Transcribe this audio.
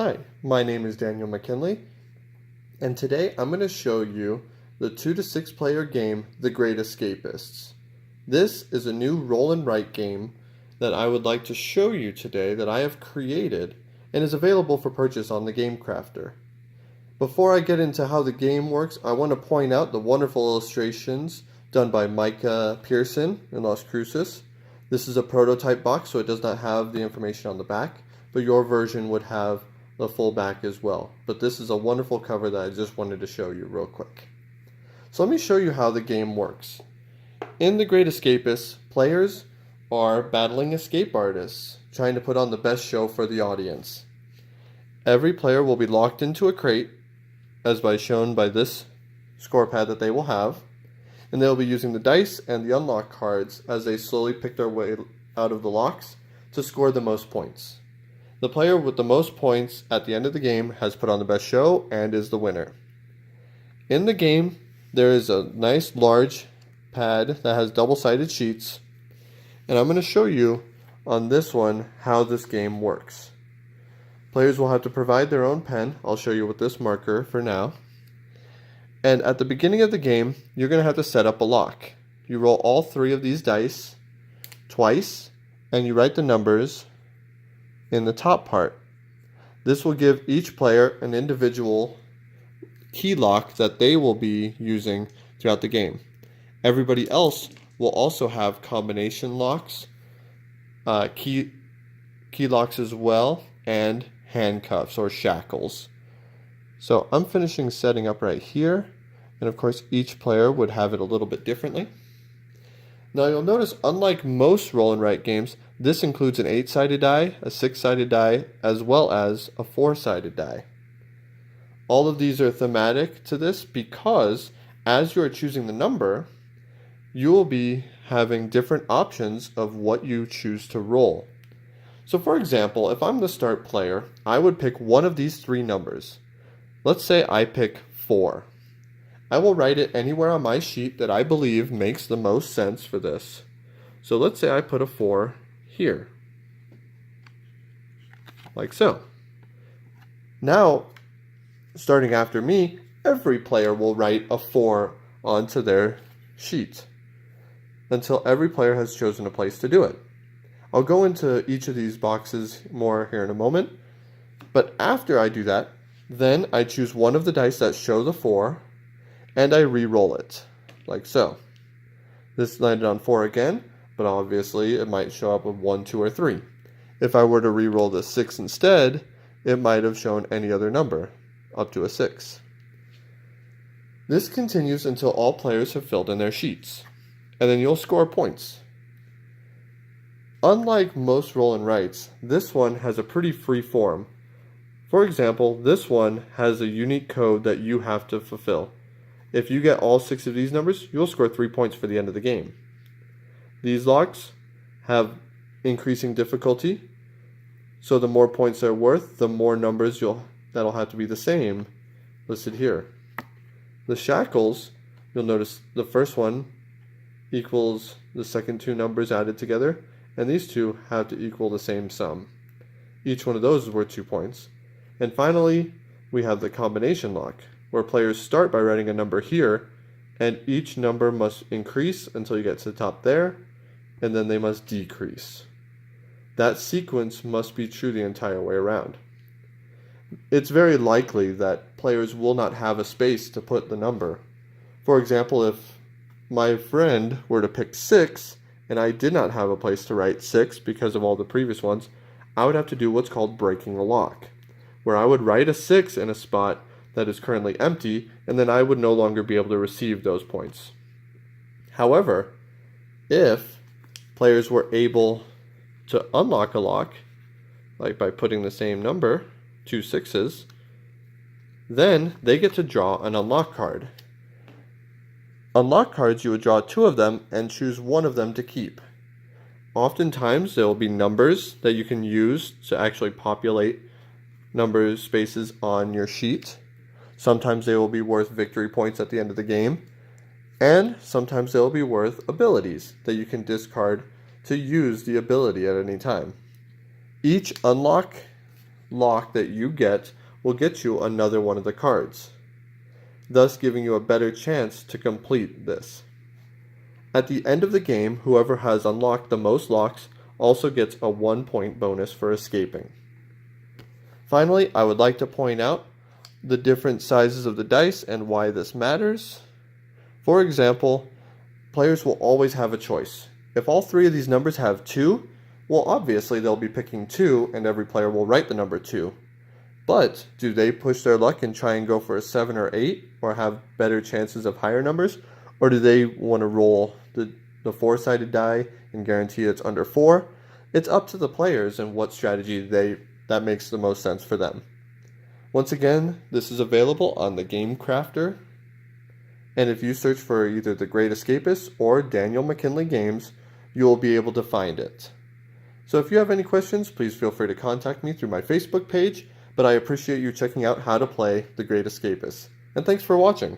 Hi, my name is Daniel McKinley, and today I'm going to show you the 2 to 6 player game, The Great Escapists. This is a new roll and write game that I would like to show you today that I have created and is available for purchase on the Game Crafter. Before I get into how the game works, I want to point out the wonderful illustrations done by Micah Pearson in Las Cruces. This is a prototype box, so it does not have the information on the back, but your version would have the full back as well. But this is a wonderful cover that I just wanted to show you real quick. So let me show you how the game works. In The Great Escapists, players are battling escape artists, trying to put on the best show for the audience. Every player will be locked into a crate, as shown by this score pad that they will have, and they'll be using the dice and the unlock cards as they slowly pick their way out of the locks to score the most points. The player with the most points at the end of the game has put on the best show and is the winner. In the game, there is a nice large pad that has double-sided sheets, and I'm going to show you on this one how this game works. Players will have to provide their own pen. I'll show you with this marker for now. And at the beginning of the game, you're going to have to set up a lock. You roll all 3 of these dice twice, and you write the numbers in the top part. This will give each player an individual key lock that they will be using throughout the game. Everybody else will also have combination locks, key locks as well, and handcuffs or shackles. So I'm finishing setting up right here, and of course each player would have it a little bit differently. Now you'll notice, unlike most roll and write games, this includes an 8-sided die, a 6-sided die, as well as a 4-sided die. All of these are thematic to this because as you are choosing the number, you will be having different options of what you choose to roll. So for example, if I'm the start player, I would pick one of these 3 numbers. Let's say I pick 4. I will write it anywhere on my sheet that I believe makes the most sense for this. So let's say I put a 4 here, like so. Now, starting after me, every player will write a 4 onto their sheet until every player has chosen a place to do it. I'll go into each of these boxes more here in a moment, but after I do that, then I choose one of the dice that show the 4, and I re-roll it, like so. This landed on 4 again, but obviously it might show up with 1, 2, or 3. If I were to re-roll the 6 instead, it might have shown any other number, up to a 6. This continues until all players have filled in their sheets, and then you'll score points. Unlike most roll and writes, this one has a pretty free form. For example, this one has a unique code that you have to fulfill. If you get all 6 of these numbers, you'll score 3 points for the end of the game. These locks have increasing difficulty, so the more points they're worth, the more numbers that'll have to be the same listed here. The shackles, you'll notice the first one equals the second 2 numbers added together, and these 2 have to equal the same sum. Each one of those is worth 2 points. And finally, we have the combination lock, where players start by writing a number here, and each number must increase until you get to the top there, and then they must decrease. That sequence must be true the entire way around. It's very likely that players will not have a space to put the number. For example, if my friend were to pick 6, and I did not have a place to write 6 because of all the previous ones, I would have to do what's called breaking the lock, where I would write a 6 in a spot that is currently empty, and then I would no longer be able to receive those points. However, if players were able to unlock a lock, like by putting the same number, 2 6s, then they get to draw an unlock card. Unlock cards, you would draw 2 of them and choose one of them to keep. Oftentimes there will be numbers that you can use to actually populate number spaces on your sheet. Sometimes they will be worth victory points at the end of the game, and sometimes they will be worth abilities that you can discard to use the ability at any time. Each unlock lock that you get will get you another one of the cards, thus giving you a better chance to complete this. At the end of the game, whoever has unlocked the most locks also gets a 1-point bonus for escaping. Finally, I would like to point out the different sizes of the dice and why this matters. For example, players will always have a choice. If all three of these numbers have 2, well, obviously they'll be picking 2 and every player will write the number 2. But do they push their luck and try and go for a 7 or 8 or have better chances of higher numbers? Or do they want to roll the 4-sided die and guarantee it's under 4? It's up to the players and what strategy that makes the most sense for them. Once again, this is available on the Game Crafter. And if you search for either The Great Escapists or Daniel McKinley Games, you will be able to find it. So if you have any questions, please feel free to contact me through my Facebook page, but I appreciate you checking out how to play The Great Escapists. And thanks for watching.